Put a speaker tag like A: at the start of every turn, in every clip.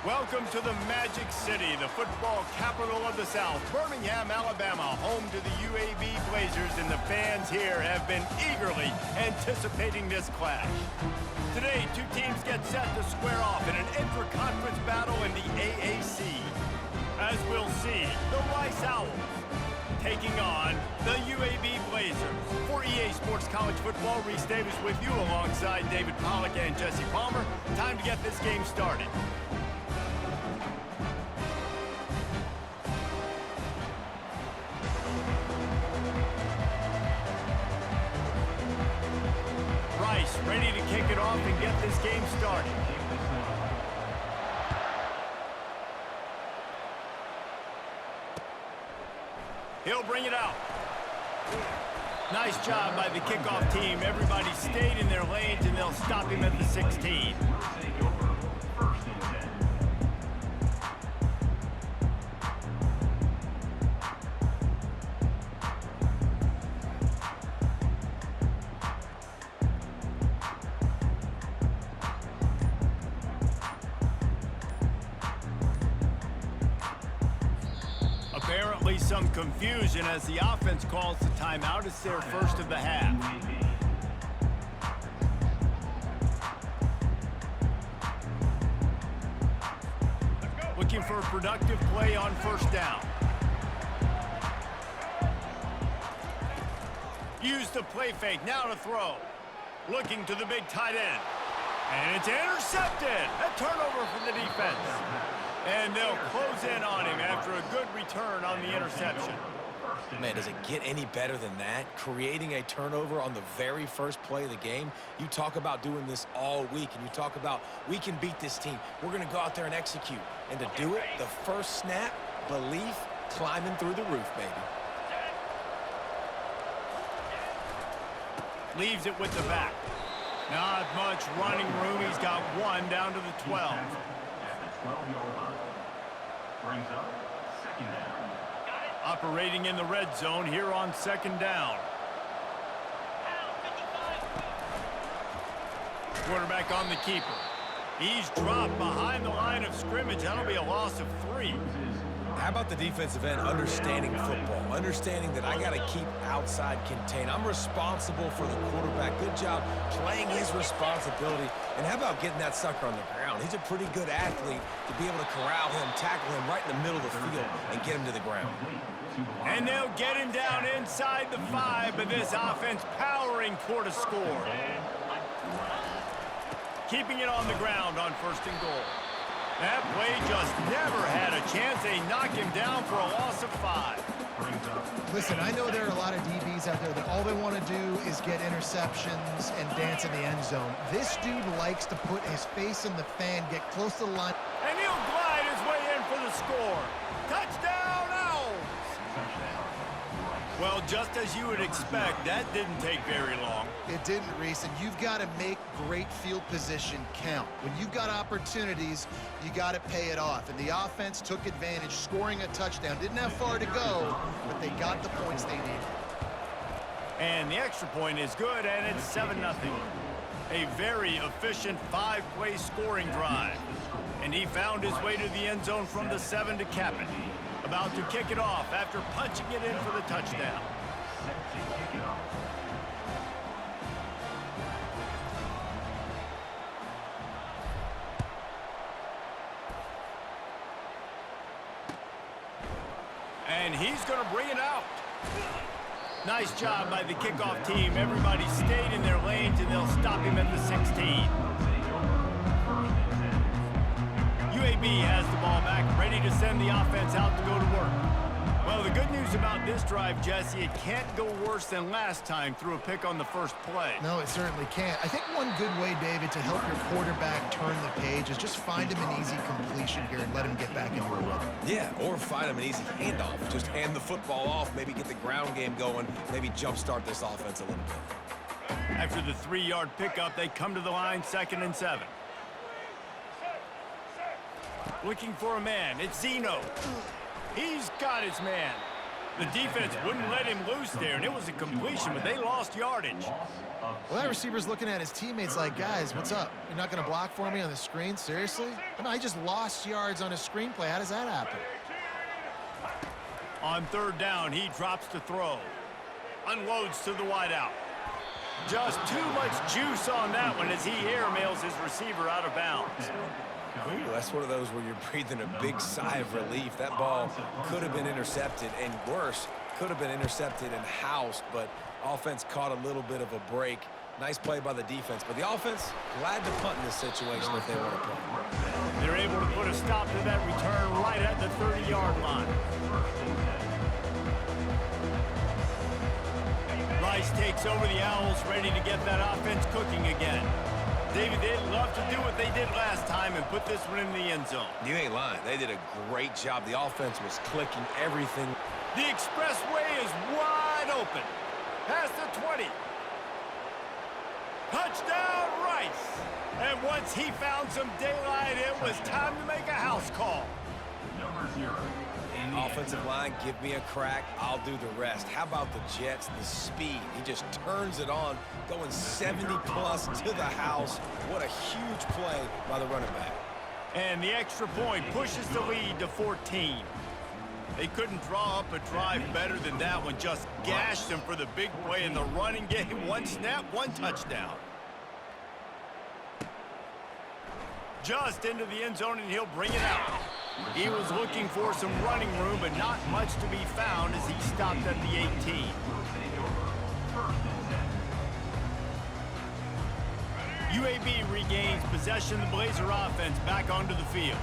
A: Welcome to the Magic City, the football capital of the South, Birmingham, Alabama, home to the UAB Blazers, and the fans here have been eagerly anticipating this clash. Today, two teams get set to square off in an intra-conference battle in the AAC. As we'll see, the Rice Owls taking on the UAB Blazers. For EA Sports College Football, Reese Davis with you alongside David Pollack and Jesse Palmer. Time to get this game started. Rice ready to kick it off and get this game started. He'll bring it out. Nice job by the kickoff team. Everybody stayed in their lanes, and they'll stop him at the 16. Apparently some confusion as the offense calls the timeout. It's their first of the half. Looking for a productive play on first down. Use the play fake, now to throw. Looking to the big tight end. And it's intercepted. A turnover for the defense. And they'll close in on him after a good return on the interception.
B: Man, does it get any better than that? Creating a turnover on the very first play of the game. You talk about doing this all week, and you talk about, we can beat this team. We're going to go out there and execute. And to do it, the first snap, belief, climbing through the roof, baby.
A: Leaves it with the back. Not much running room. He's got one down to the 12. Brings up second down. Operating in the red zone here on second down. Quarterback on the keeper. He's dropped behind the line of scrimmage. That'll be a loss of 3.
B: How about the defensive end understanding football, understanding that I got to keep outside contained. I'm responsible for the quarterback. Good job playing his responsibility. And how about getting that sucker on the ground? He's a pretty good athlete to be able to corral him, tackle him right in the middle of the field, and get him to the ground.
A: And they'll get him down inside the 5, but this offense powering toward a score. Keeping it on the ground on first and goal. That play just never had a chance. They knock him down for a loss of 5.
C: Listen, I know there are a lot of DBs out there that all they want to do is get interceptions and dance in the end zone. This dude likes to put his face in the fan, get close to the line.
A: And he'll glide his way in for the score. Touchdown, Owls! Well, just as you would expect, that didn't take very long.
C: It didn't, Reese, and you've got to make great field position count. When you've got opportunities, you got to pay it off. And the offense took advantage, scoring a touchdown. Didn't have far to go, but they got the points they needed.
A: And the extra point is good, and it's 7-0. A very efficient 5-play scoring drive. And he found his way to the end zone from the 7 to cap it. About to kick it off after punching it in for the touchdown. And he's going to bring it out. Nice job by the kickoff team. Everybody stayed in their lanes, and they'll stop him at the 16. UAB has the ball back, ready to send the offense out to go to work. Well, the good news about this drive, Jesse, it can't go worse than last time through a pick on the first play.
C: No, it certainly can't. I think one good way, David, to help your quarterback turn the page is just find him an easy completion here and let him get back into a rhythm.
B: Yeah, or find him an easy handoff. Just hand the football off, maybe get the ground game going, maybe jumpstart this offense a little bit.
A: After the 3-yard pickup, they come to the line, 2nd and 7. Looking for a man. It's Zeno. He's got his man. The defense wouldn't let him loose there, and it was a completion, but they lost yardage.
C: Well, that receiver's looking at his teammates like, guys, what's up? You're not going to block for me on the screen? Seriously? I mean, I just lost yards on a screenplay. How does that happen?
A: On third down, he drops to throw. Unloads to the wideout. Just too much juice on that one as he airmails his receiver out of bounds.
B: Ooh, that's one of those where you're breathing a big sigh of relief. That ball could have been intercepted, and worse, could have been intercepted and housed, but offense caught a little bit of a break. Nice play by the defense, but the offense glad to punt in this situation if they want to punt.
A: They're able to put a stop to that return right at the 30-yard line. Rice takes over the Owls, ready to get that offense cooking again. David, they'd love to do what they did last time and put this one in the end zone.
B: You ain't lying. They did a great job. The offense was clicking everything.
A: The expressway is wide open. Past the 20. Touchdown, Rice. And once he found some daylight, it was time to make a house call.
B: Offensive line, give me a crack. I'll do the rest. How about the Jets, the speed? He just turns it on, going 70-plus to the house. What a huge play by the running back.
A: And the extra point pushes the lead to 14. They couldn't draw up a drive better than that one. Just gashed him for the big play in the running game. One snap, one touchdown. Just into the end zone, and he'll bring it out. He was looking for some running room, but not much to be found as he stopped at the 18. UAB regains possession of the Blazer offense back onto the field.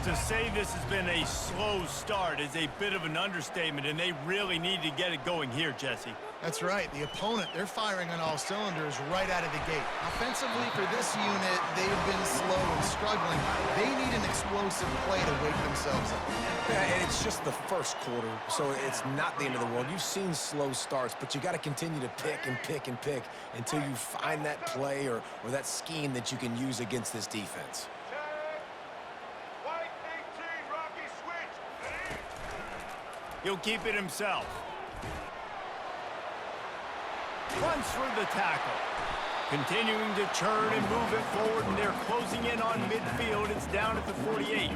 A: To say this has been a slow start is a bit of an understatement, and they really need to get it going here, Jesse.
C: That's right. The opponent, they're firing on all cylinders right out of the gate. Offensively, for this unit, they've been slow and struggling. They need an explosive play to wake themselves up.
B: Yeah, and it's just the first quarter, so it's not the end of the world. You've seen slow starts, but you got to continue to pick and pick and pick until you find that play or that scheme that you can use against this defense.
A: He'll keep it himself. Runs through the tackle. Continuing to churn and move it forward, and they're closing in on midfield. It's down at the 48.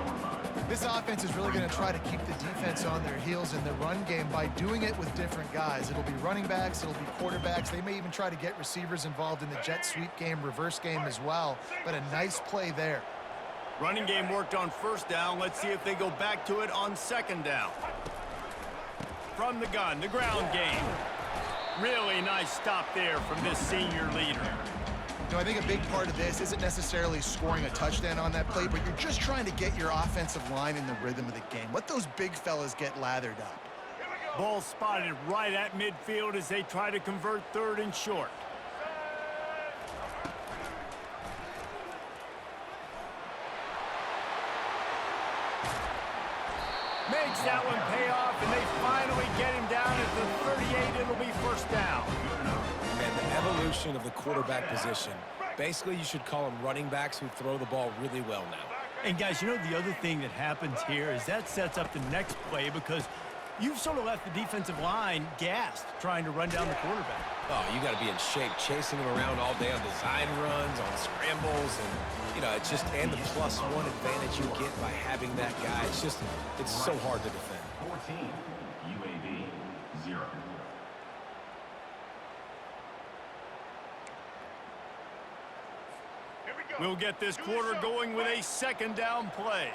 C: This offense is really going to try to keep the defense on their heels in the run game by doing it with different guys. It'll be running backs, it'll be quarterbacks. They may even try to get receivers involved in the jet sweep game, reverse game as well. But a nice play there.
A: Running game worked on first down. Let's see if they go back to it on second down. From the gun, the ground game. Really nice stop there from this senior leader.
C: You know, I think a big part of this isn't necessarily scoring a touchdown on that play, but you're just trying to get your offensive line in the rhythm of the game. Let those big fellas get lathered up.
A: Ball spotted right at midfield as they try to convert third and short. Makes that one pay off, and they finally get him down at the 38. It'll be first down.
B: And the evolution of the quarterback position. Basically, you should call them running backs who throw the ball really well now.
A: And, guys, you know the other thing that happens here is that sets up the next play because you've sort of left the defensive line gassed trying to run down the quarterback.
B: Oh, you got to be in shape, chasing him around all day on design runs, on scrambles, and, you know, it's just, and the +1 advantage you get by having that guy. It's just, it's so hard to defend.
D: 14, UAB 0.
A: We'll get this quarter going with a second down play.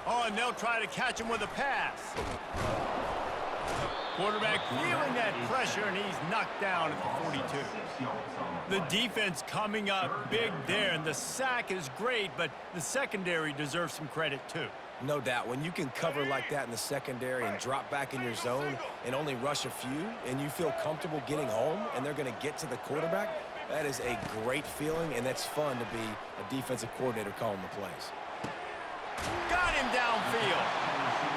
A: Oh, and they'll try to catch him with a pass. Quarterback feeling that pressure, and he's knocked down at the 42. The defense coming up big there, and the sack is great, but the secondary deserves some credit too.
B: No doubt. When you can cover like that in the secondary and drop back in your zone and only rush a few, and you feel comfortable getting home, and they're going to get to the quarterback, that is a great feeling, and that's fun to be a defensive coordinator calling the plays.
A: Got him downfield.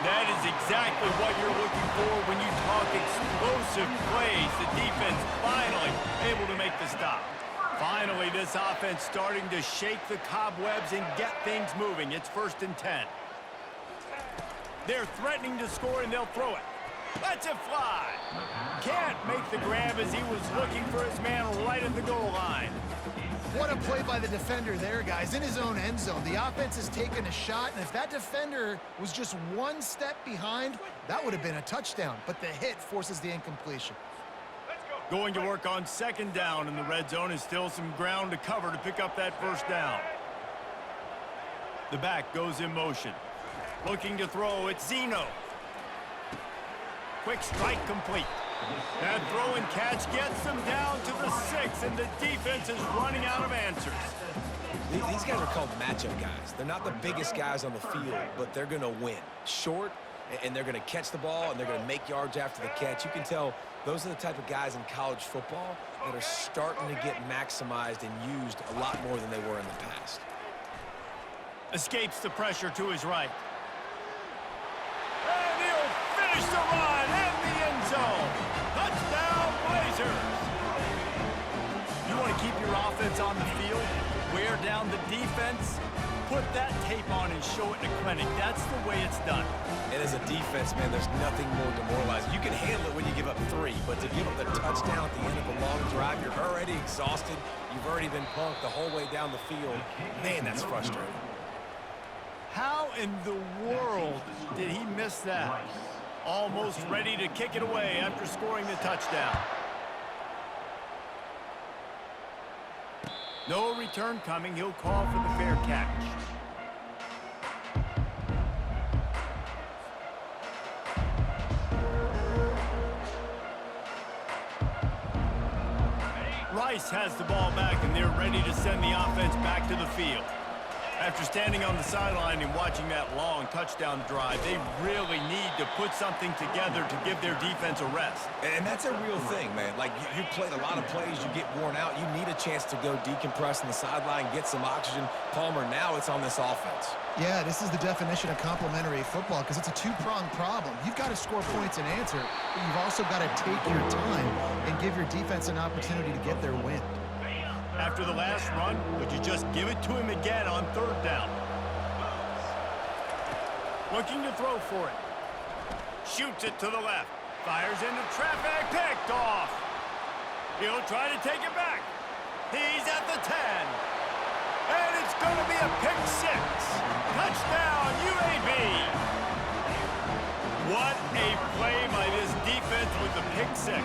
A: That is exactly what you're looking for when you talk explosive plays. The defense finally able to make the stop. Finally, this offense starting to shake the cobwebs and get things moving. It's 1st and 10. They're threatening to score, and they'll throw it. Lets it fly. Can't make the grab as he was looking for his man right at the goal line.
C: What a play by the defender there, guys, in his own end zone. The offense has taken a shot, and if that defender was just one step behind, that would have been a touchdown. But the hit forces the incompletion.
A: Going to work on second down in the red zone is still some ground to cover to pick up that first down. The back goes in motion. Looking to throw, it's Zeno. Quick strike complete. That throw and catch gets them down to the 6, and the defense is running out of answers.
B: These guys are called matchup guys. They're not the biggest guys on the field, but they're going to win. Short, and they're going to catch the ball, and they're going to make yards after the catch. You can tell those are the type of guys in college football that are starting to get maximized and used a lot more than they were in the past.
A: Escapes the pressure to his right. And he'll finish the run in the end zone. Touchdown, Blazers. You want to keep your offense on the field, wear down the defense, put that tape on and show it in a clinic. That's the way it's done.
B: And as a defense, man, there's nothing more demoralizing. You can handle it when you give up 3, but to give up the touchdown at the end of a long drive, you're already exhausted. You've already been punked the whole way down the field. Man, that's frustrating.
A: How in the world did he miss that? Almost ready to kick it away after scoring the touchdown. No return coming. He'll call for the fair catch. Rice has the ball back, and they're ready to send the offense back to the field. After standing on the sideline and watching that long touchdown drive, they really need to put something together to give their defense a rest.
B: And that's a real thing, man. Like, you played a lot of plays, you get worn out, you need a chance to go decompress on the sideline, get some oxygen. Palmer, now it's on this offense.
C: Yeah, this is the definition of complementary football because it's a two-pronged problem. You've got to score points and answer, but you've also got to take your time and give your defense an opportunity to get their wind.
A: After the last run, would you just give it to him again on third down? Looking to throw for it. Shoots it to the left. Fires into traffic. Picked off. He'll try to take it back. He's at the 10. And it's going to be a pick 6. Touchdown, UAB. What a play by this defense with the pick 6.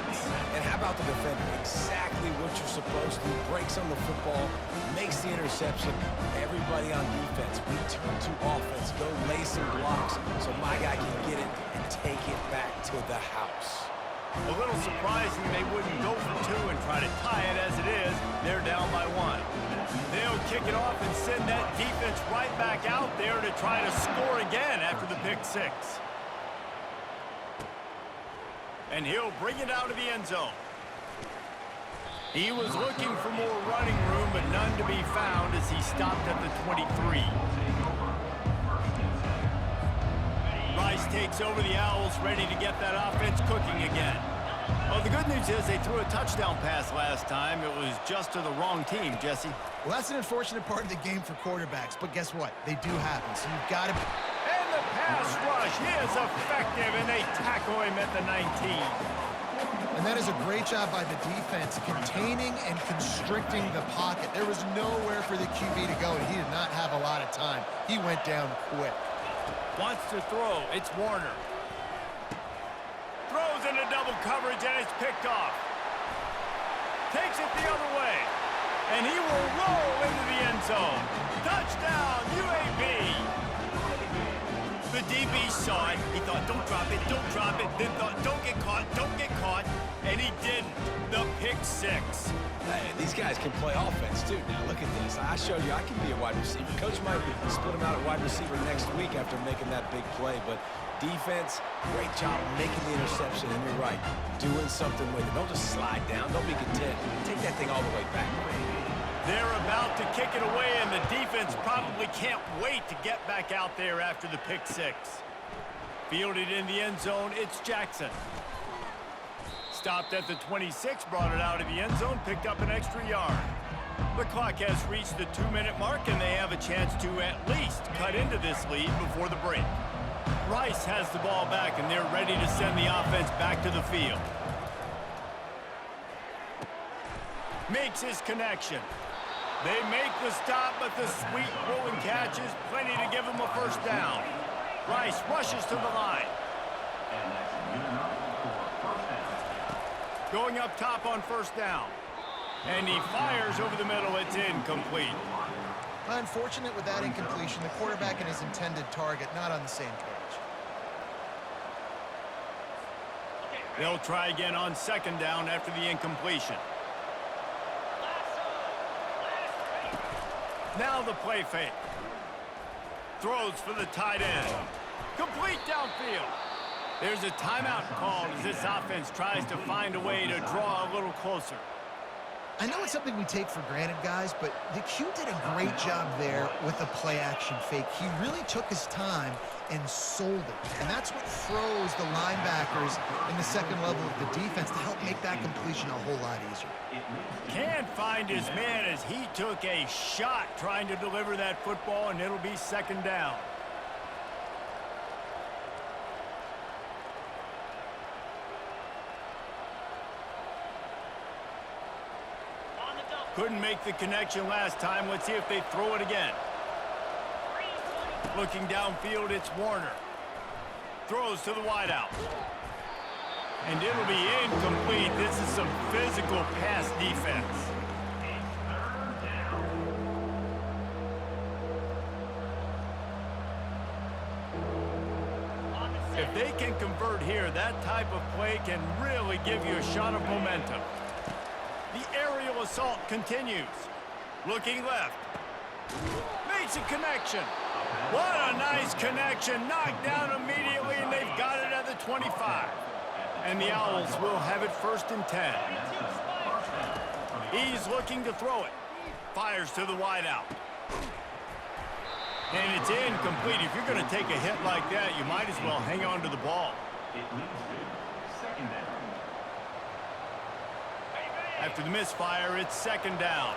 B: And how about the defender? Exactly what you're supposed to do. Breaks on the football, makes the interception. Everybody on defense, we turn to offense. Go lay some blocks so my guy can get it and take it back to the house.
A: A little surprising they wouldn't go for 2 and try to tie it as it is. They're down by 1. They'll kick it off and send that defense right back out there to try to score again after the pick 6. And he'll bring it out of the end zone. He was looking for more running room, but none to be found as he stopped at the 23. Rice takes over the Owls, ready to get that offense cooking again. Well, the good news is they threw a touchdown pass last time. It was just to the wrong team, Jesse.
C: Well, that's an unfortunate part of the game for quarterbacks, but guess what? They do happen, so you've got to...
A: And the pass rush is effective, and they tackle him at the 19.
C: And that is a great job by the defense, containing and constricting the pocket. There was nowhere for the QB to go, and he did not have a lot of time. He went down quick.
A: Wants to throw. It's Warner. Throws into double coverage, and it's picked off. Takes it the other way. And he will roll into the end zone. Touchdown, UAB. The DB saw it. He thought, don't drop it, don't drop it. Then thought, don't get caught. And he didn't. The pick 6.
B: Hey, these guys can play offense, too. Now, look at this. I showed you I can be a wide receiver. Coach might split him out at wide receiver next week after making that big play. But defense, great job making the interception. And you're right, doing something with it. Don't just slide down. Don't be content. Take that thing all the way back.
A: They're about to kick it away, and the defense probably can't wait to get back out there after the pick 6. Fielded in the end zone, it's Jackson. Stopped at the 26, brought it out of the end zone, picked up an extra yard. The clock has reached the 2-minute mark, and they have a chance to at least cut into this lead before the break. Rice has the ball back, and they're ready to send the offense back to the field. Makes his connection. They make the stop, but the sweet rolling catch is plenty to give him a first down. Rice rushes to the line.
D: And that's good enough for first down.
A: Going up top on first down. And he fires over the middle. It's incomplete.
C: Unfortunate with that incompletion. The quarterback and his intended target not on the same page.
A: They'll try again on second down after the incompletion. Now the play fake. Throws for the tight end. Complete downfield. There's a timeout called as this offense tries to find a way to draw a little closer.
C: I know it's something we take for granted, guys, but the Q did a great job there with the play-action fake. He really took his time and sold it. And that's what froze the linebackers in the second level of the defense to help make that completion a whole lot easier.
A: Can't find his man as he took a shot trying to deliver that football, and it'll be second down. Couldn't make the connection last time. Let's see if they throw it again. Looking downfield, it's Warner. Throws to the wideout. And it'll be incomplete. This is some physical pass defense. If they can convert here, that type of play can really give you a shot of momentum. The aerial assault continues. Looking left. Makes a connection. What a nice connection. Knocked down immediately, and they've got it at the 25. And the Owls will have it first and 10. He's looking to throw it. Fires to the wideout. And it's incomplete. If you're going to take a hit like that, you might as well hang on to the ball.
D: It leads to second down.
A: After the misfire, it's second down.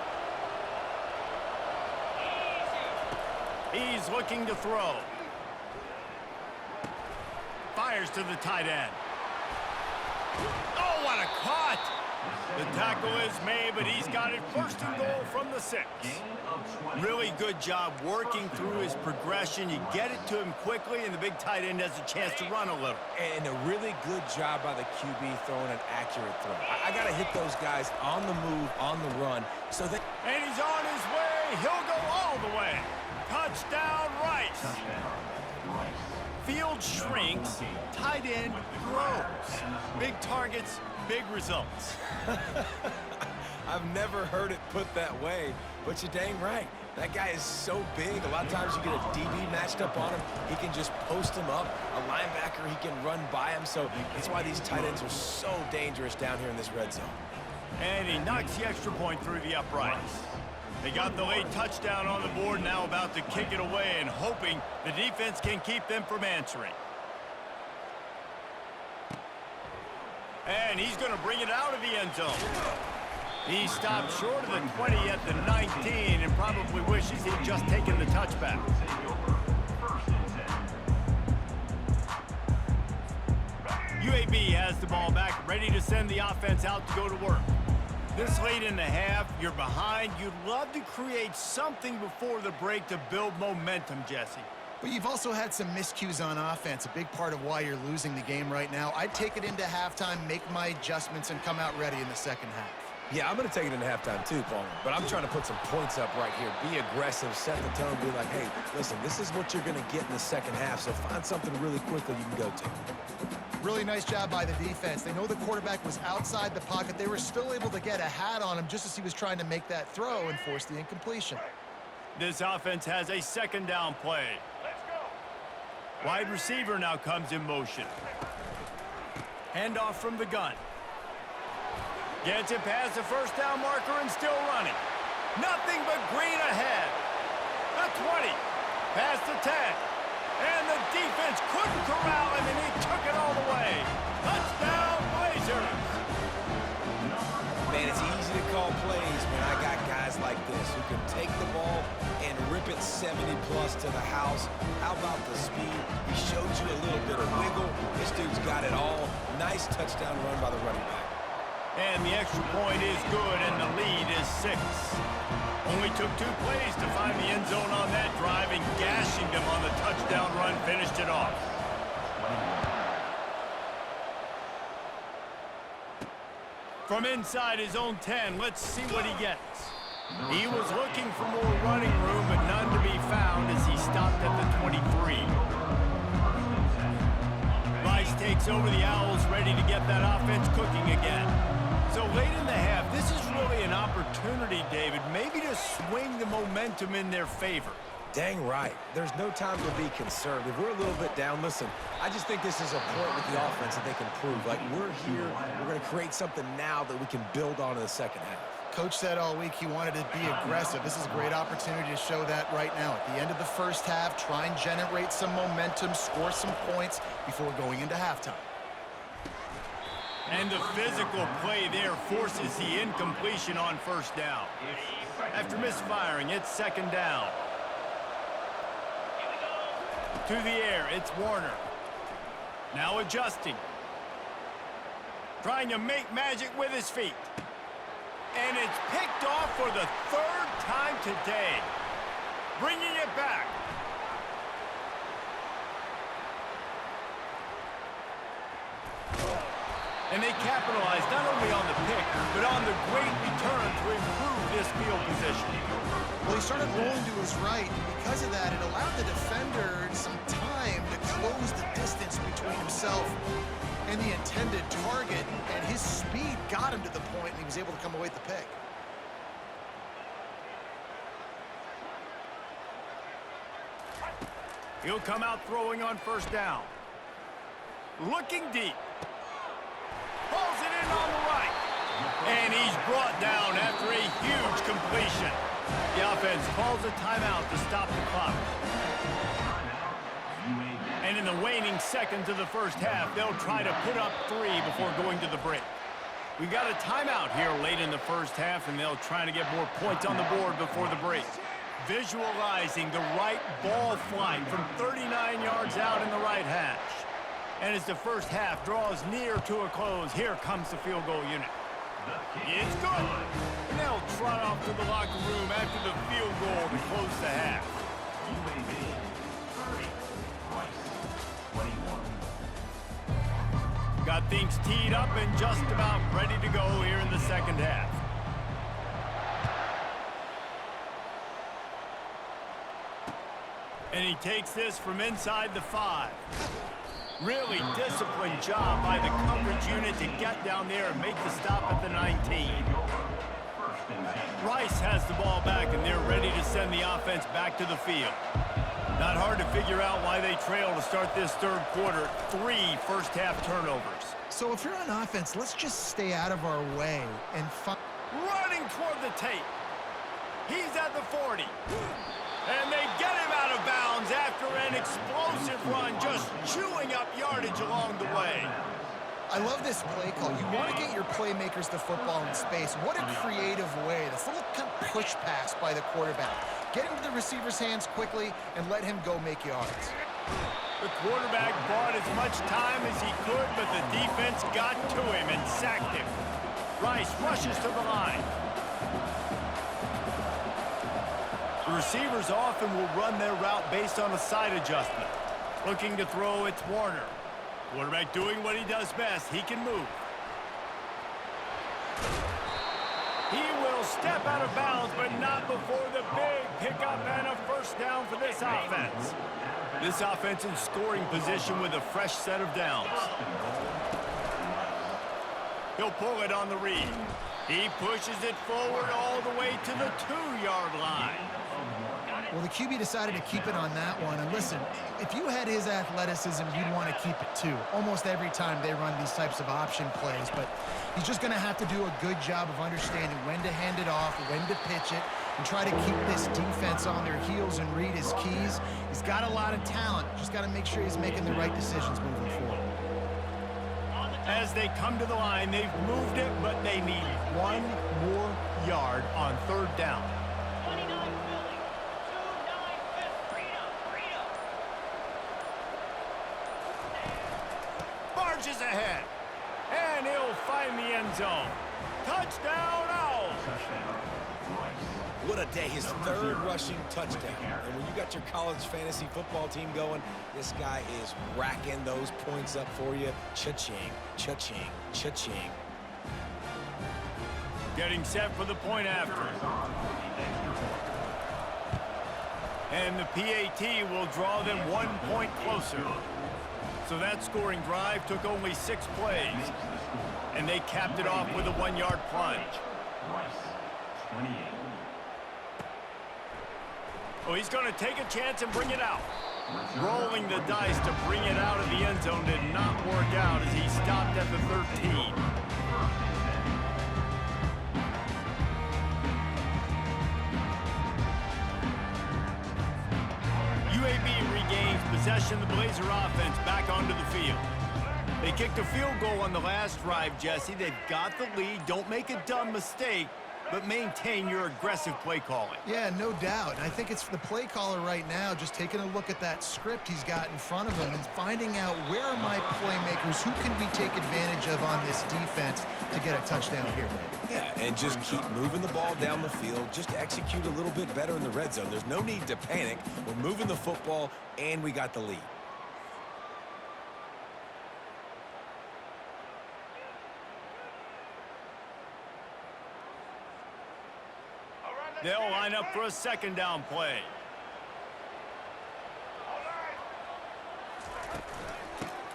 A: He's looking to throw. Fires to the tight end. Oh, what a cut! The tackle is made, but he's got it first and goal from the 6. Really good job working through his progression. You get it to him quickly, and the big tight end has a chance to run a little.
B: And a really good job by the QB throwing an accurate throw. I got to hit those guys on the move, on the run. So they...
A: And he's on his way. He'll go all the way. Touchdown, Rice. Field shrinks, tight end grows. Big targets, big results.
B: I've never heard it put that way, but you're dang right. That guy is so big. A lot of times you get a DB matched up on him. He can just post him up. A linebacker, he can run by him. So that's why these tight ends are so dangerous down here in this red zone.
A: And he knocks the extra point through the uprights. They got the late touchdown on the board, now about to kick it away and hoping the defense can keep them from answering. And he's going to bring it out of the end zone. He stopped short of the 20 at the 19 and probably wishes he'd just taken the touchback. UAB has the ball back, ready to send the offense out to go to work. This late in the half, you're behind. You'd love to create something before the break to build momentum, Jesse.
C: But you've also had some miscues on offense, a big part of why you're losing the game right now. I'd take it into halftime, make my adjustments, and come out ready in the second half.
B: Yeah, I'm going to take it into halftime too, Paul. But I'm trying to put some points up right here. Be aggressive, set the tone, be like, hey, listen, this is what you're going to get in the second half, so find something really quickly you can go to.
C: Really nice job by the defense. They know the quarterback was outside the pocket. They were still able to get a hat on him just as he was trying to make that throw and force the incompletion.
A: This offense has a second down play. Let's go. Wide receiver now comes in motion. Handoff from the gun. Gets it past the first down marker and still running. Nothing but green ahead. The 20. Past the 10. And the defense couldn't corral him, and he took it all the way. Touchdown, Blazers.
B: Man, it's easy easy to call plays when I got guys like this who can take the ball and rip it 70-plus to the house. How about the speed? He showed you a little bit of wiggle. This dude's got it all. Nice touchdown run by the running back.
A: And the extra point is good, and the lead is 6. Only took 2 plays to find the end zone on that drive, and gashing them on the touchdown run finished it off. From inside his own 10, let's see what he gets. He was looking for more running room, but none to be found as he stopped at the 23. Rice takes over the Owls, ready to get that offense cooking again. So late in the half, this is really an opportunity, David, maybe to swing the momentum in their favor.
B: Dang right. There's no time to be concerned. If we're a little bit down, listen, I just think this is a point with the offense that they can prove. Like, we're here, we're going to create something now that we can build on in the second half.
C: Coach said all week he wanted to be aggressive. This is a great opportunity to show that right now. At the end of the first half, try and generate some momentum, score some points before going into halftime.
A: And the physical play there forces the incompletion on first down. After misfiring, it's second down. To the air, it's Warner. Now adjusting. Trying to make magic with his feet. And it's picked off for the 3rd time today. Bringing it back. And they capitalized not only on the pick, but on the great return to improve this field position.
C: Well, he started rolling to his right, and because of that, it allowed the defender some time to close the distance between himself and the intended target, and his speed got him to the point, and he was able to come away with the pick.
A: He'll come out throwing on first down. Looking deep. Pulls it in on the right. And he's brought down after a huge completion. The offense calls a timeout to stop the clock. And in the waning seconds of the first half, they'll try to put up 3 before going to the break. We got a timeout here late in the first half, and they'll try to get more points on the board before the break. Visualizing the right ball flight from 39 yards out in the right hash. And as the first half draws near to a close, here comes the field goal unit. It's good. And they'll trot off to the locker room after the field goal to close the half.
D: UAB 30, Rice 21.
A: Got things teed up and just about ready to go here in the second half. And he takes this from inside the 5. Really disciplined job by the coverage unit to get down there and make the stop at the 19. Rice has the ball back, and they're ready to send the offense back to the field. Not hard to figure out why they trail to start this third quarter. 3 first-half turnovers.
C: So if you're on offense, let's just stay out of our way and
A: running toward the tape. He's at the 40. And they get him out of bounds after an explosive run, just chewing up yardage along the way.
C: I love this play call. You want to get your playmakers the football in space. What a creative way. This little kind of push pass by the quarterback. Get into the receiver's hands quickly and let him go make yards.
A: The quarterback bought as much time as he could, but the defense got to him and sacked him. Rice rushes to the line. The receivers often will run their route based on a side adjustment. Looking to throw, it's Warner. Quarterback doing what he does best. He can move. He will step out of bounds, but not before the big pickup and a first down for this offense. This offense in scoring position with a fresh set of downs. He'll pull it on the read. He pushes it forward all the way to the 2-yard line.
C: Well, the QB decided to keep it on that one. And listen, if you had his athleticism, you'd want to keep it too. Almost every time they run these types of option plays. But he's just going to have to do a good job of understanding when to hand it off, when to pitch it, and try to keep this defense on their heels and read his keys. He's got a lot of talent. Just got to make sure he's making the right decisions moving forward.
A: As they come to the line, they've moved it, but they need one more yard on third down. Barges ahead, and he'll find the end zone. Touchdown, Owls!
B: What a day, his third rushing touchdown. And when you got your college fantasy football team going, this guy is racking those points up for you. Cha-ching, cha-ching, cha-ching.
A: Getting set for the point after. And the PAT will draw them 1 point closer. So that scoring drive took only 6 plays. And they capped it off with a 1-yard plunge.
D: 28.
A: Oh, he's going to take a chance and bring it out. Rolling the dice to bring it out of the end zone did not work out as he stopped at the 13. UAB regains possession of the Blazer offense back onto the field. They kicked a field goal on the last drive, Jesse. They've got the lead. Don't make a dumb mistake, but maintain your aggressive play calling.
C: Yeah, no doubt. And I think it's the play caller right now just taking a look at that script he's got in front of him and finding out where are my playmakers, who can we take advantage of on this defense to get a touchdown here, man.
B: Yeah, and just keep moving the ball down the field. Just execute a little bit better in the red zone. There's no need to panic. We're moving the football, and we got the lead.
A: They'll line up for a second down play.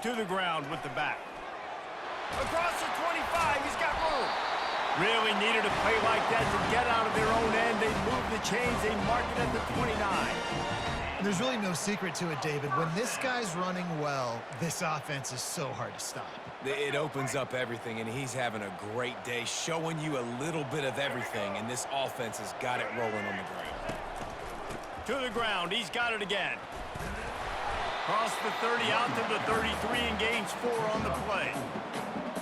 A: To the ground with the back. Across the 25, he's got room. Really needed a play like that to get out of their own end. They moved the chains. They mark it at the 29.
C: And there's really no secret to it, David. When this guy's running well, this offense is so hard to stop.
B: It opens up everything, and he's having a great day, showing you a little bit of everything, and this offense has got it rolling on the ground.
A: To the ground, he's got it again. Cross the 30 out to the 33 and gains 4 on the play.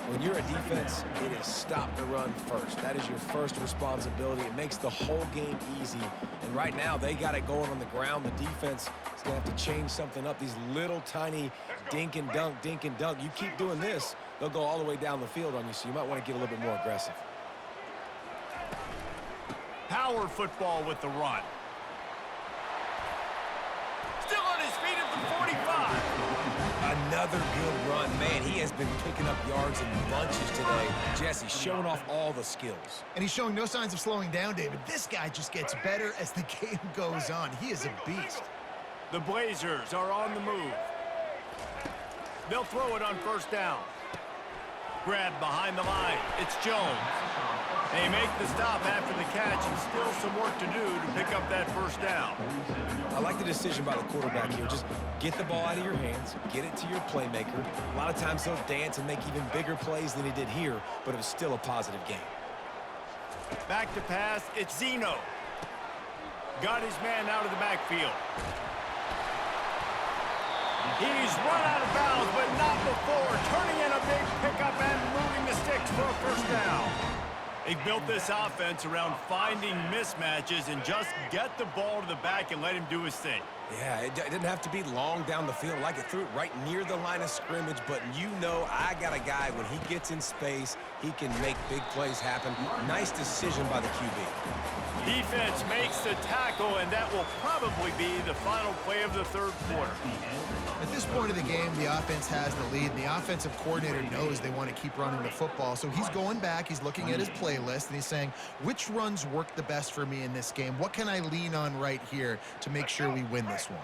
B: When you're a defense, it is stop the run first. That is your first responsibility. It makes the whole game easy. And right now, they got it going on the ground. The defense is going to have to change something up. These little tiny dink and dunk, dink and dunk. You keep doing this, they'll go all the way down the field on you, so you might want to get a little bit more aggressive.
A: Power football with the run. Still on his feet at the 45.
B: Another good run. Man, he has been picking up yards in bunches today. Jesse showing off all the skills.
C: And he's showing no signs of slowing down, David. This guy just gets better as the game goes on. He is a beast.
A: The Blazers are on the move. They'll throw it on first down. Grab behind the line. It's Jones. They make the stop after the catch, and still some work to do to pick up that first down.
B: I like the decision by the quarterback here. Just get the ball out of your hands, get it to your playmaker. A lot of times he'll dance and make even bigger plays than he did here, but it was still a positive game.
A: Back to pass, it's Zeno. Got his man out of the backfield. He's run out of bounds, but not before. Turning in a big pickup and moving the sticks for a first down. They've built this offense around finding mismatches and just get the ball to the back and let him do his thing.
B: Yeah, it didn't have to be long down the field. Like it threw it right near the line of scrimmage, but you know I got a guy, when he gets in space, he can make big plays happen. Nice decision by the QB.
A: Defense makes the tackle, and that will probably be the final play of the third quarter.
C: At this point of the game, the offense has the lead, and the offensive coordinator knows they want to keep running the football. So he's going back, he's looking at his playlist, and he's saying, which runs work the best for me in this game? What can I lean on right here to make sure we win this one?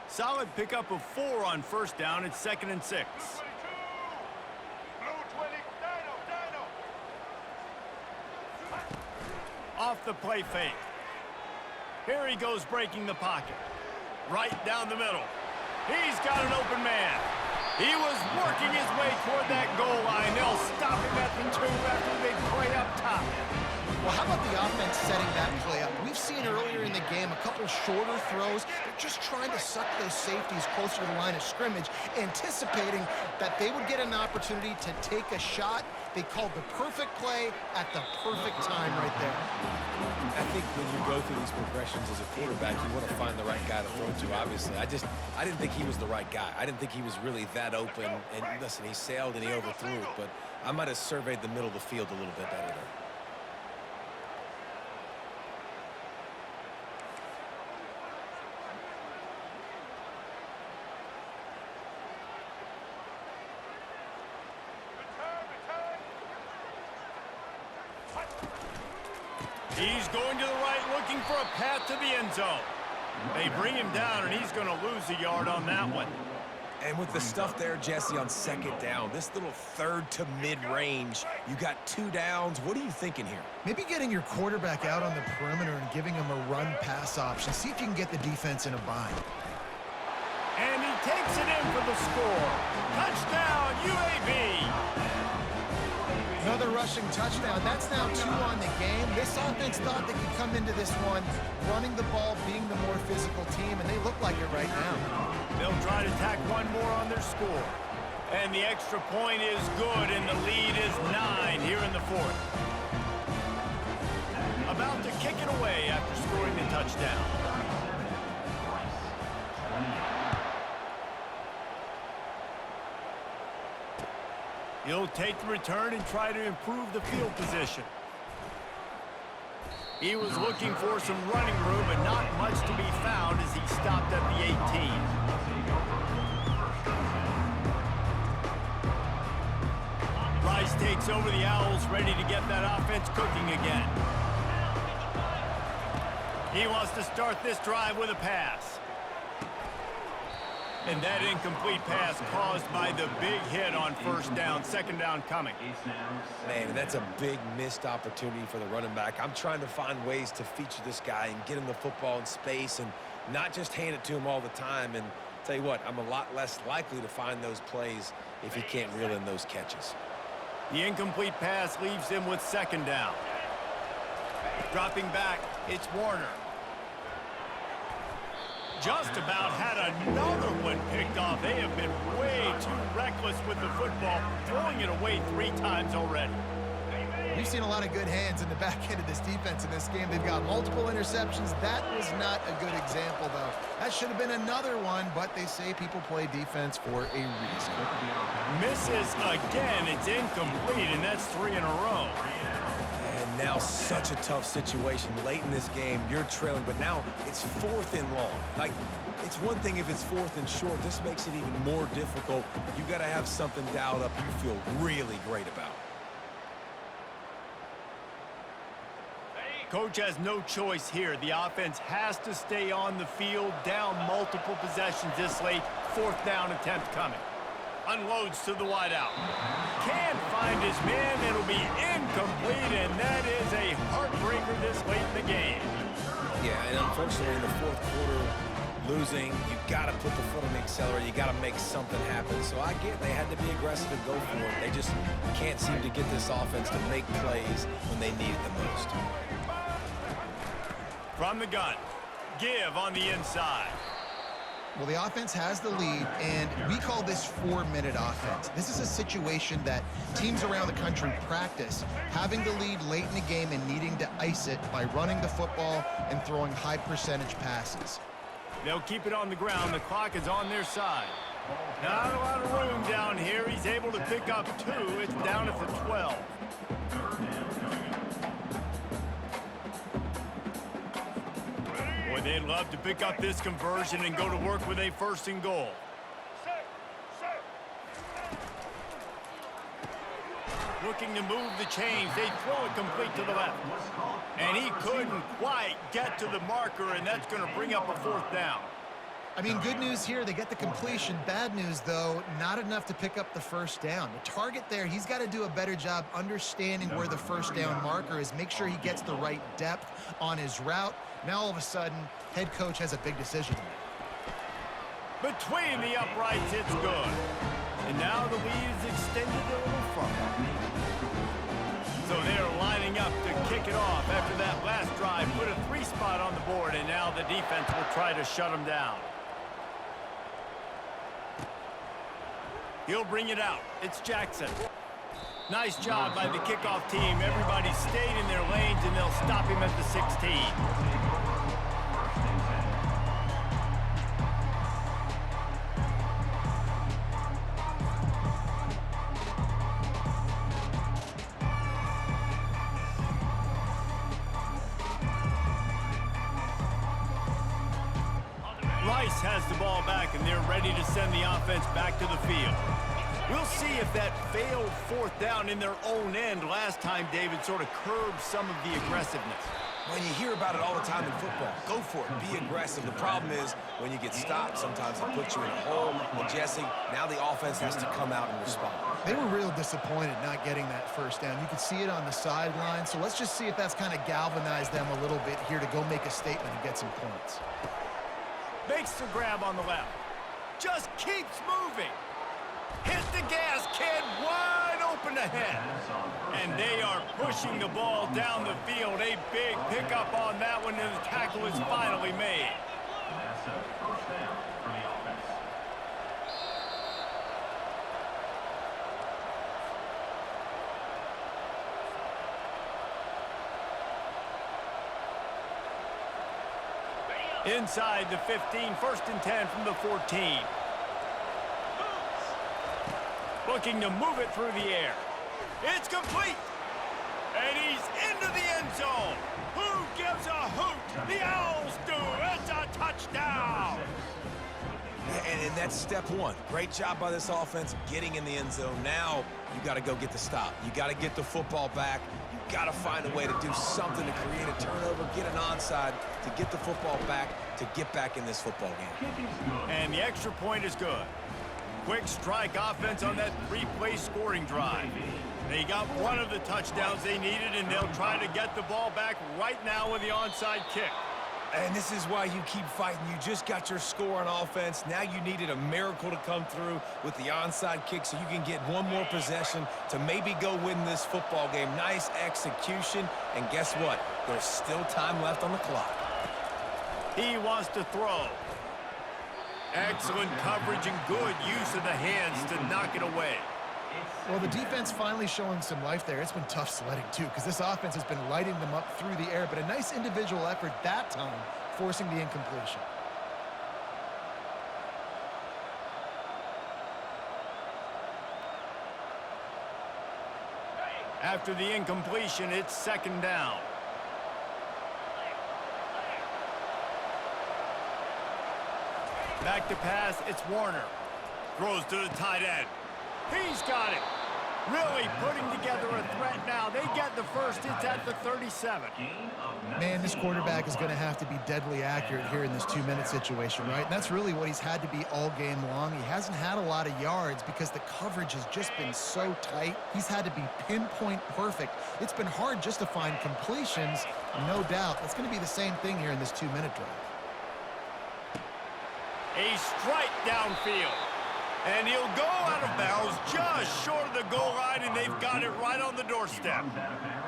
A: Solid pickup of 4 on first down. It's 2nd and 6. Off the play fake. Here he goes breaking the pocket. Right down the middle. He's got an open man. He was working his way toward that goal line. They'll stop him at the 2 after the big play up top.
C: Well, how How about the offense setting that play up? We've seen earlier in the game a couple shorter throws. They're just trying to suck those safeties closer to the line of scrimmage, anticipating that they would get an opportunity to take a shot. They called the perfect play at the perfect time right there.
B: I think when you go through these progressions as a quarterback, you want to find the right guy to throw to, obviously. I didn't think he was the right guy. I didn't think he was really that open. And listen, he sailed and he overthrew it, but I might have surveyed the middle of the field a little bit better there.
A: He's going to the right, looking for a path to the end zone. They bring him down, and he's going to lose a yard on that one.
B: And with the stuff there, Jesse, on second down, this little third to mid-range, you got 2 downs. What are you thinking here?
C: Maybe getting your quarterback out on the perimeter and giving him a run-pass option. See if you can get the defense in a bind.
A: And he takes it in for the score. Touchdown, UAB.
C: Another rushing touchdown. That's now 2 on the game. This offense thought they could come into this one running the ball, being the more physical team, and they look like it right now.
A: They'll try to tack one more on their score. And the extra point is good, and the lead is 9 here in the fourth. About to kick it away after scoring the touchdown. He'll take the return and try to improve the field position. He was looking for some running room, but not much to be found as he stopped at the 18. Rice takes over the Owls, ready to get that offense cooking again. He wants to start this drive with a pass. And that incomplete pass caused by the big hit on first down. Second down coming.
B: Man, that's a big missed opportunity for the running back. I'm trying to find ways to feature this guy and get him the football in space and not just hand it to him all the time. And tell you what, I'm a lot less likely to find those plays if he can't reel in those catches.
A: The incomplete pass leaves him with second down. Dropping back, it's Warner. Just about had another one picked off. They have been way too reckless with the football, throwing it away 3 times already.
C: We've seen a lot of good hands in the back end of this defense in this game. They've got multiple interceptions. That was not a good example, though. That should have been another one, but they say people play defense for a reason.
A: Misses again. It's incomplete, and that's 3 in a row.
B: And now such a tough situation. Late in this game, you're trailing, but now it's 4th and long. Like, it's one thing if it's 4th and short. This makes it even more difficult. You got to have something dialed up you feel really great about.
A: Coach has no choice here. The offense has to stay on the field, down multiple possessions this late. 4th down attempt coming. Unloads to the wideout. Can't find his man. It'll be incomplete, and that is a heartbreaker this late in the game.
B: Yeah, and unfortunately in the 4th quarter, losing, you got to put the foot on the accelerator. You got to make something happen. So I get they had to be aggressive and go for it. They just can't seem to get this offense to make plays when they need it the most.
A: From the gun, give on the inside.
C: Well, the offense has the lead, and we call this 4-minute offense. This is a situation that teams around the country practice, having the lead late in the game and needing to ice it by running the football and throwing high-percentage passes.
A: They'll keep it on the ground. The clock is on their side. Not a lot of room down here. He's able to pick up 2. It's down at the 12. Boy, they'd love to pick up this conversion and go to work with a 1st and goal. Looking to move the chains. They throw it complete to the left. And he couldn't quite get to the marker, and that's going to bring up a 4th down.
C: I mean, good news here, they get the completion. Bad news, though, not enough to pick up the 1st down. The target there, he's got to do a better job understanding where the 1st down marker is, make sure he gets the right depth on his route. Now, all of a sudden, head coach has a big decision to make.
A: Between the uprights, it's good. And now the lead is extended a little further. So they're lining up to kick it off. board, and now the defense will try to shut them down. He'll bring it out. It's Jackson. Nice job by the kickoff team. Everybody stayed in their lanes, and they'll stop him at the 16. Rice has the ball back, and they're ready to send the offense back to the field. We'll see if that failed fourth down in their own end last time, David, sort of curbed some of the aggressiveness.
B: When you hear about it all the time in football, go for it, be aggressive. The problem is when you get stopped, sometimes it puts you in a hole. And Jesse, now the offense has to come out and respond.
C: They were real disappointed not getting that first down. You could see it on the sideline, so let's just see if that's kind of galvanized them a little bit here to go make a statement and get some points.
A: Makes the grab on the left. Just keeps moving. Hit the gas, kid. Wide open ahead. And they are pushing the ball down the field. A big pickup on that one, and the tackle is finally made.
D: That's a first down for the offense.
A: Inside the 15, 1st and 10 from the 14. Looking to move it through the air. It's complete. And he's into the end zone. Who gives a hoot? The Owls do. It's a touchdown.
B: And that's step one. Great job by this offense getting in the end zone. Now you got to go get the stop. You got to get the football back. You got to find a way to do something to create a turnover, get an onside, to get the football back, to get back in this football game.
A: And the extra point is good. Quick strike offense on that three-play scoring drive. They got one of the touchdowns they needed, and they'll try to get the ball back right now with the onside kick.
B: And this is why you keep fighting. You just got your score on offense. Now you needed a miracle to come through with the onside kick so you can get one more possession to maybe go win this football game. Nice execution. And guess what? There's still time left on the clock.
A: He wants to throw. Excellent coverage and good use of the hands to knock it away.
C: Well, the defense finally showing some life there. It's been tough sledding, too, because this offense has been lighting them up through the air, but a nice individual effort that time, forcing the incompletion.
A: After the incompletion, it's 2nd down. Back to pass, it's Warner. Throws to the tight end. He's got it. Really putting together a threat now. They get the first. It's at the 37.
C: Man, this quarterback is going to have to be deadly accurate here in this 2-minute situation, right? And that's really what he's had to be all game long. He hasn't had a lot of yards because the coverage has just been so tight. He's had to be pinpoint perfect. It's been hard just to find completions, no doubt. That's going to be the same thing here in this 2-minute drive.
A: A strike downfield. And he'll go out of bounds just short of the goal line, and they've got it right on the doorstep.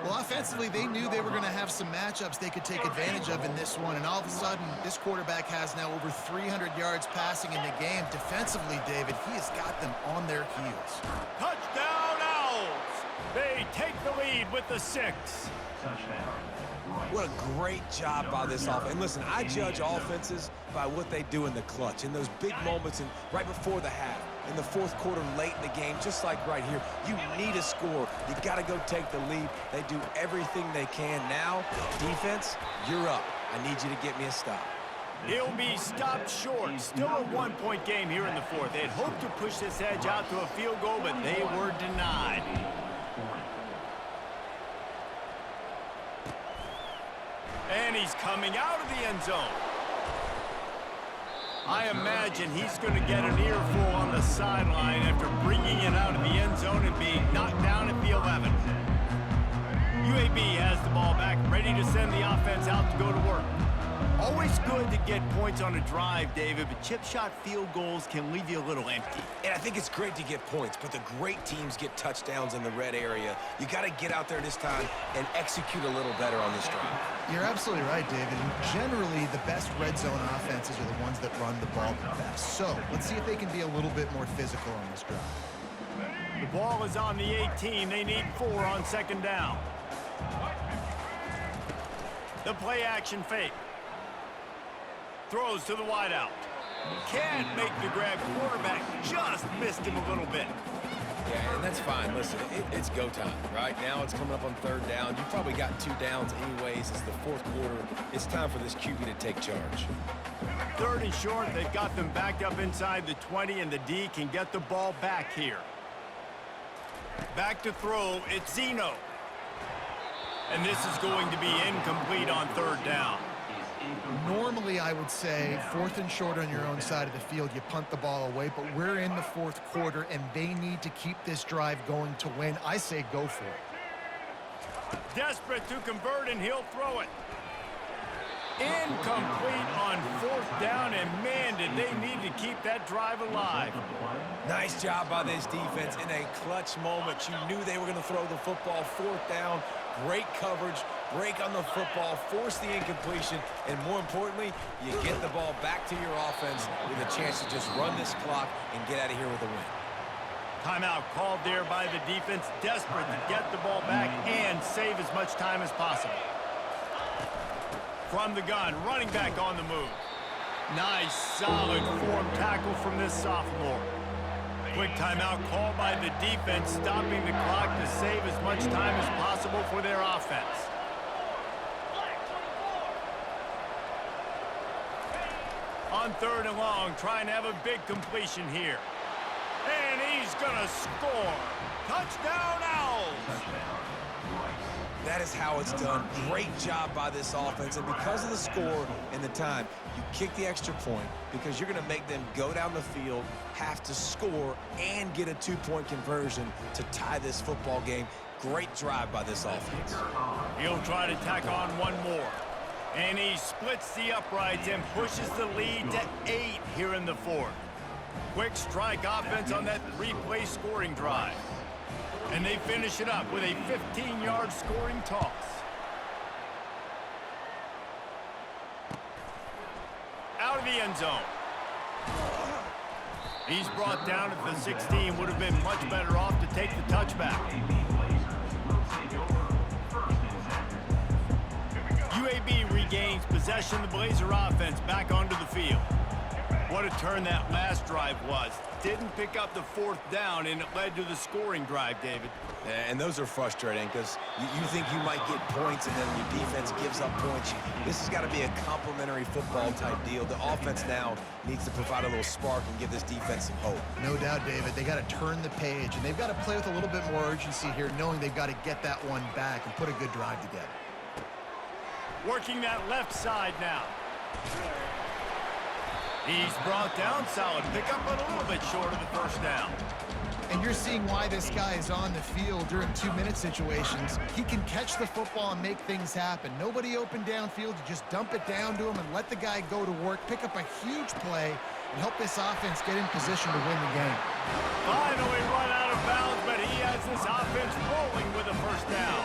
C: Well, offensively, they knew they were going to have some matchups they could take advantage of in this one, and all of a sudden, this quarterback has now over 300 yards passing in the game. Defensively, David, he has got them on their heels.
A: Touchdown, Owls! They take the lead with the 6.
B: What a great job by this offense. And listen, I judge offenses by what they do in the clutch, in those big moments and right before the half, in the 4th quarter, late in the game, just like right here. You need a score. You got to go take the lead. They do everything they can. Now, defense, you're up. I need you to get me a stop.
A: He'll be stopped short. Still a 1-point game here in the 4th. They'd hoped to push this edge out to a field goal, but they were denied. And he's coming out of the end zone. I imagine he's going to get an earful on the sideline after bringing it out of the end zone and being knocked down at the 11. UAB has the ball back, ready to send the offense out to go to work. Always good to get points on a drive, David, but chip shot field goals can leave you a little empty.
B: And I think it's great to get points, but the great teams get touchdowns in the red area. You got to get out there this time and execute a little better on this drive.
C: You're absolutely right, David. And generally, the best red zone offenses are the ones that run the ball the best. So let's see if they can be a little bit more physical on this drive.
A: The ball is on the 18. They need 4 on second down. The play action fake. Throws to the wideout. Can't make the grab. Quarterback just missed him a little bit.
B: Yeah, and that's fine. Listen, it's go time. Right now it's coming up on third down. You probably got 2 downs anyways. It's the fourth quarter. It's time for this QB to take charge.
A: Third and short. They've got them backed up inside the 20, and the D can get the ball back here. Back to throw. It's Zeno. And this is going to be incomplete on third down.
C: Normally, I would say fourth and short on your own side of the field, you punt the ball away, but we're in the fourth quarter, and they need to keep this drive going to win. I say go for it.
A: Desperate to convert, and he'll throw it. Incomplete on fourth down, and man, did they need to keep that drive alive.
B: Nice job by this defense in a clutch moment. You knew they were going to throw the football. Fourth down, great coverage, break on the football, force the incompletion, and more importantly, you get the ball back to your offense with a chance to just run this clock and get out of here with a win.
A: Timeout called there by the defense, desperate to get the ball back and save as much time as possible. From the gun, running back on the move. Nice, solid form tackle from this sophomore. Quick timeout called by the defense, stopping the clock to save as much time as possible for their offense. On third and long, trying to have a big completion here. And he's gonna score. Touchdown, Owls!
B: That is how it's done. Great job by this offense. And because of the score and the time, you kick the extra point because you're going to make them go down the field, have to score, and get a 2-point conversion to tie this football game. Great drive by this offense.
A: He'll try to tack on one more. And he splits the uprights and pushes the lead to 8 here in the fourth. Quick strike offense on that 3-play scoring drive. And they finish it up with a 15-yard scoring toss. Out of the end zone. He's brought down at the 16. Would have been much better off to take the touchback. UAB regains possession of the Blazer offense back onto the field. What a turn that last drive was. Didn't pick up the fourth down, and it led to the scoring drive, David.
B: And those are frustrating because you think you might get points and then your defense gives up points. This has got to be a complementary football type deal. The offense now needs to provide a little spark and give this defense some hope.
C: No doubt, David. They got to turn the page, and they've got to play with a little bit more urgency here, knowing they've got to get that one back and put a good drive together.
A: Working that left side now. He's brought down, solid pickup, but a little bit short of the first down.
C: And you're seeing why this guy is on the field during 2-minute situations. He can catch the football and make things happen. Nobody open downfield. You just dump it down to him and let the guy go to work, pick up a huge play, and help this offense get in position to win the game.
A: Finally run out of bounds, but he has this offense rolling with a first down.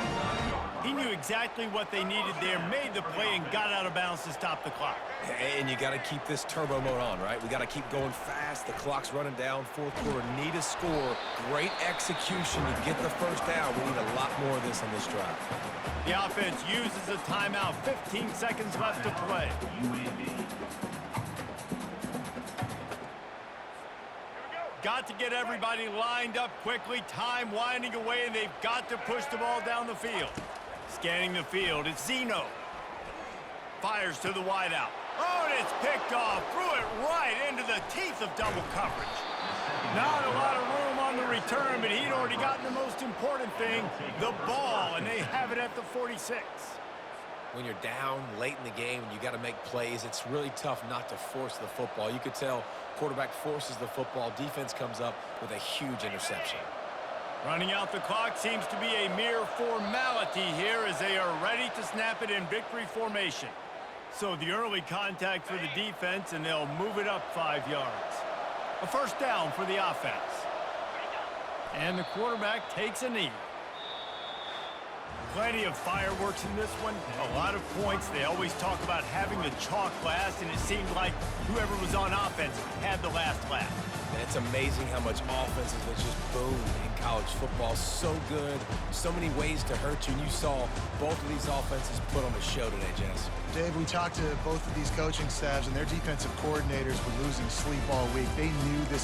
A: He knew exactly what they needed there, made the play, and got out of bounds to stop the clock.
B: And you got to keep this turbo mode on, right? We got to keep going fast. The clock's running down. Fourth quarter, need a score. Great execution to get the first down. We need a lot more of this on this drive.
A: The offense uses a timeout. 15 seconds left to play. Got to get everybody lined up quickly. Time winding away, and they've got to push the ball down the field. Scanning the field, it's Zeno. Fires to the wideout. Oh, and it's picked off. Threw it right into the teeth of double coverage. Not a lot of room on the return, but he'd already gotten the most important thing, the ball, and they have it at the 46.
B: When you're down late in the game and you got to make plays, it's really tough not to force the football. You could tell quarterback forces the football. Defense comes up with a huge interception.
A: Running out the clock seems to be a mere formality here as they are ready to snap it in victory formation. So the early contact for the defense, and they'll move it up 5 yards. A first down for the offense. And the quarterback takes a knee. Plenty of fireworks in this one. A lot of points. They always talk about having the chalk last, and it seemed like whoever was on offense had the last laugh.
B: It's amazing how much offenses that just boom in college football. So good. So many ways to hurt you. And you saw both of these offenses put on a show today, Jess.
C: Dave, we talked to both of these coaching staffs, and their defensive coordinators were losing sleep all week. They knew this